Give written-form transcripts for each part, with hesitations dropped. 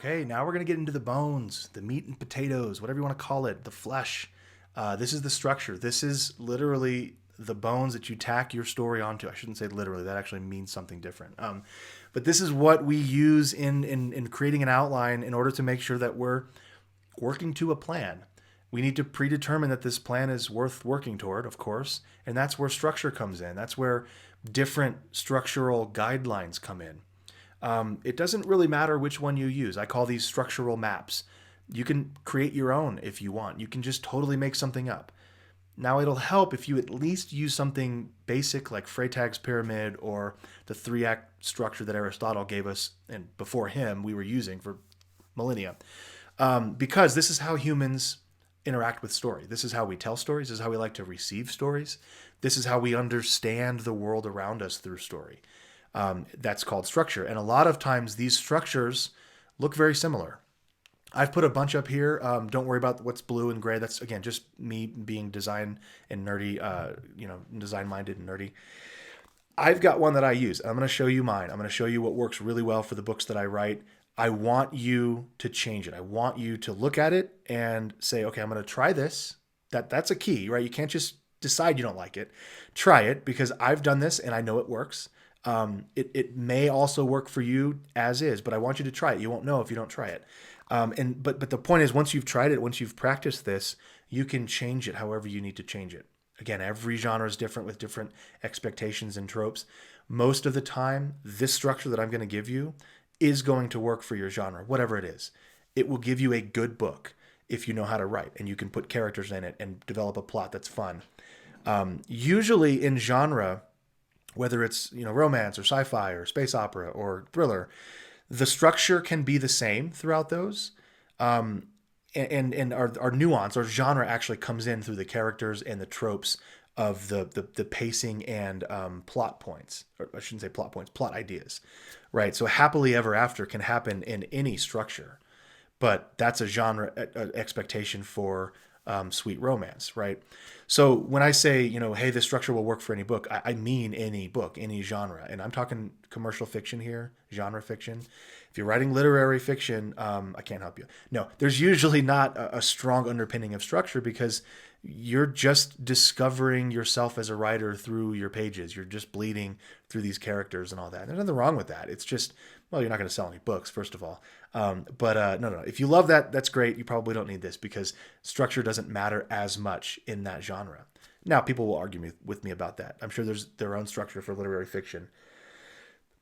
Okay, now we're going to get into the bones, the meat and potatoes, whatever you want to call it, the flesh. This is the structure. This is literally the bones that you tack your story onto. I shouldn't say literally, that actually means something different. But this is what we use in creating an outline in order to make sure that we're working to a plan. We need to predetermine that this plan is worth working toward, of course, and that's where structure comes in. That's where different structural guidelines come in. It doesn't really matter which one you use. I call these structural maps. You can create your own if you want. You can just totally make something up. Now, it'll help if you at least use something basic like Freytag's pyramid or the three-act structure that Aristotle gave us, and before him we were using for millennia. Because this is how humans interact with story. This is how we tell stories. This is how we like to receive stories. This is how we understand the world around us through story. That's called structure. And a lot of times these structures look very similar. I've put a bunch up here. Don't worry about what's blue and gray. That's, again, just me being design and nerdy, design-minded and nerdy. I've got one that I use. I'm going to show you mine. I'm going to show you what works really well for the books that I write. I want you to change it. I want you to look at it and say, okay, I'm going to try this. That's a key, right? You can't just decide you don't like it. Try it, because I've done this and I know it works. It may also work for you as is, but I want you to try it. You won't know if you don't try it. But the point is, once you've tried it, once you've practiced this, you can change it however you need to change it. Again, every genre is different with different expectations and tropes. Most of the time, this structure that I'm going to give you is going to work for your genre, whatever it is. It will give you a good book if you know how to write and you can put characters in it and develop a plot that's fun. Usually in genre, whether it's romance or sci-fi or space opera or thriller, the structure can be the same throughout those. And our nuance, our genre actually comes in through the characters and the tropes of the pacing and plot points. Or I shouldn't say plot points, plot ideas, right? So happily ever after can happen in any structure, but that's a genre expectation for sweet romance, right? So when I say, hey, this structure will work for any book, I mean any book, any genre. And I'm talking commercial fiction here, genre fiction. If you're writing literary fiction, I can't help you. No, there's usually not a strong underpinning of structure, because you're just discovering yourself as a writer through your pages. You're just bleeding through these characters and all that. There's nothing wrong with that. It's just, well, you're not going to sell any books, first of all. No. If you love that, that's great. You probably don't need this, because structure doesn't matter as much in that genre. Now, people will argue with me about that. I'm sure there's their own structure for literary fiction.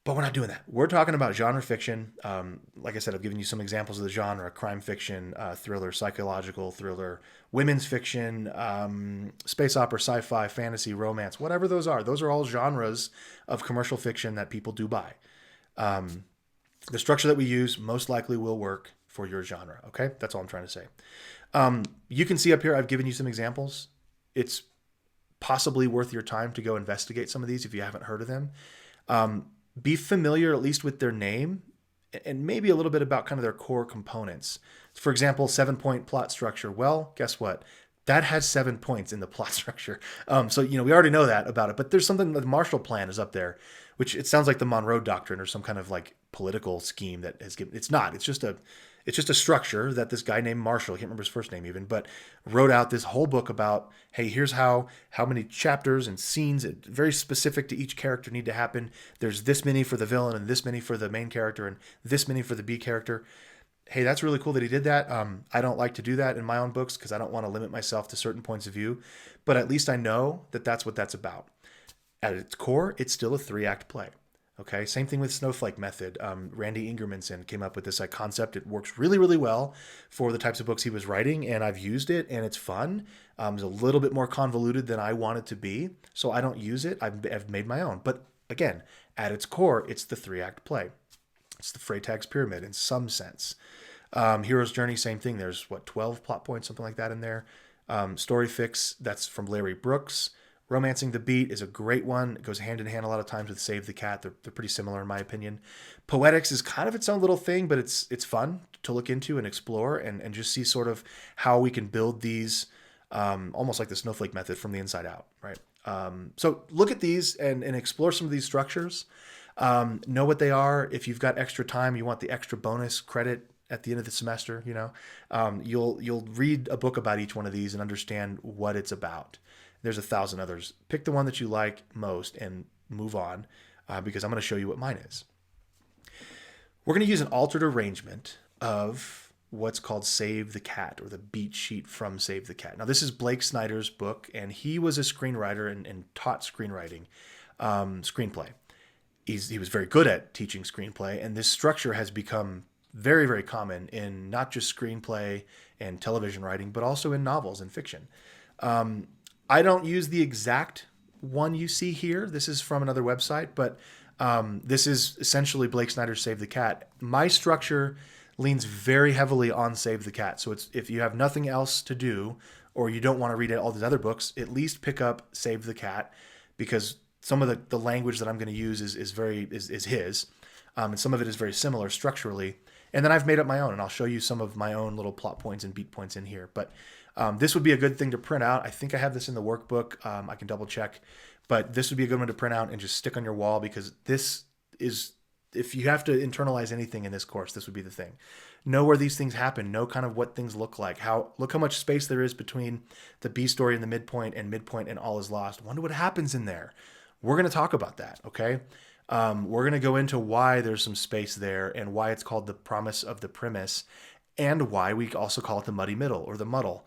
But we're not doing that. We're talking about genre fiction. Like I said, I've given you some examples of the genre: crime fiction, thriller, psychological thriller, women's fiction, space opera, sci-fi, fantasy, romance, whatever those are. Those are all genres of commercial fiction that people do buy. The structure that we use most likely will work for your genre. Okay, that's all I'm trying to say. You can see up here, I've given you some examples. It's possibly worth your time to go investigate some of these if you haven't heard of them. Be familiar at least with their name and maybe a little bit about kind of their core components. For example, 7-point plot structure. Well, guess what? That has 7 points in the plot structure. So, we already know that about it, but there's something, the Marshall Plan is up there, which it sounds like the Monroe Doctrine or some kind of like political scheme that has given, it's not, it's just a structure that this guy named Marshall, I can't remember his first name even, but wrote out this whole book about, hey, here's how many chapters and scenes, very specific to each character, need to happen. There's this many for the villain and this many for the main character and this many for the B character. Hey, that's really cool that he did that. I don't like to do that in my own books because I don't want to limit myself to certain points of view, but at least I know that that's what that's about. At its core, it's still a 3-act play. Okay, same thing with snowflake method. Randy Ingermanson came up with this concept. It works really, really well for the types of books he was writing, and I've used it, and it's fun. It's a little bit more convoluted than I want it to be, so I don't use it. I've made my own. But again, at its core, it's the 3-act play. It's the Freytag's pyramid in some sense. Hero's Journey, same thing. There's 12 plot points, something like that in there. Story Fix, that's from Larry Brooks. Romancing the Beat is a great one. It goes hand in hand a lot of times with Save the Cat. They're pretty similar in my opinion. Poetics is kind of its own little thing, but it's fun to look into and explore and just see sort of how we can build these almost like the snowflake method from the inside out, right? So look at these and explore some of these structures. Know what they are. If you've got extra time, you want the extra bonus credit at the end of the semester, you'll read a book about each one of these and understand what it's about. There's 1,000 others. Pick the one that you like most and move on, because I'm going to show you what mine is. We're going to use an altered arrangement of what's called Save the Cat, or the beat sheet from Save the Cat. Now, this is Blake Snyder's book, and he was a screenwriter and taught screenwriting, screenplay. He was very good at teaching screenplay, and this structure has become very, very common in not just screenplay and television writing, but also in novels and fiction. I don't use the exact one you see here. This is from another website, but this is essentially Blake Snyder's Save the Cat. My structure leans very heavily on Save the Cat. So it's, if you have nothing else to do, or you don't want to read all these other books, at least pick up Save the Cat, because some of the language that I'm going to use is his, and some of it is very similar structurally. And then I've made up my own, and I'll show you some of my own little plot points and beat points in here. But this would be a good thing to print out. I think I have this in the workbook. I can double check, but this would be a good one to print out and just stick on your wall, because this is, if you have to internalize anything in this course, this would be the thing. Know where these things happen. Know kind of what things look like. Look how much space there is between the B story and the midpoint and all is lost. Wonder what happens in there. We're going to talk about that, okay? We're going to go into why there's some space there, and why it's called the promise of the premise, and why we also call it the muddy middle, or the muddle.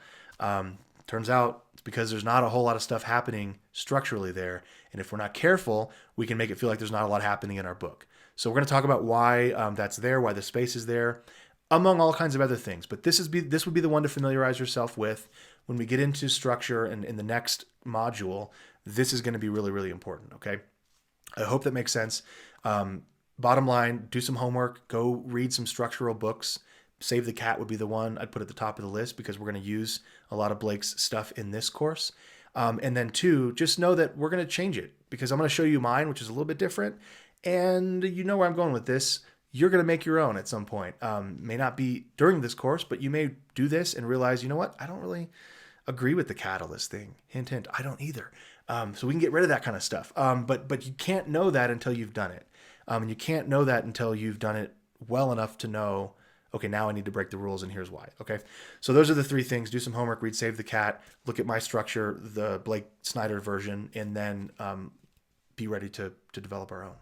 Turns out it's because there's not a whole lot of stuff happening structurally there, and if we're not careful, we can make it feel like there's not a lot happening in our book. So we're going to talk about why that's there, why the space is there, among all kinds of other things. But this would be the one to familiarize yourself with when we get into structure, and in the next module. This is going to be really, really important, okay? I hope that makes sense. Bottom line, do some homework. Go read some structural books. Save the Cat would be the one I'd put at the top of the list, because we're going to use a lot of Blake's stuff in this course. And then 2, just know that we're going to change it, because I'm going to show you mine, which is a little bit different. And you know where I'm going with this. You're going to make your own at some point. May not be during this course, but you may do this and realize, you know what? I don't really agree with the catalyst thing. Hint, hint, I don't either. So we can get rid of that kind of stuff. But you can't know that until you've done it. And you can't know that until you've done it well enough to know, okay, now I need to break the rules, and here's why. Okay. So those are the 3 things. Do some homework, read Save the Cat, look at my structure, the Blake Snyder version, and then be ready to develop our own.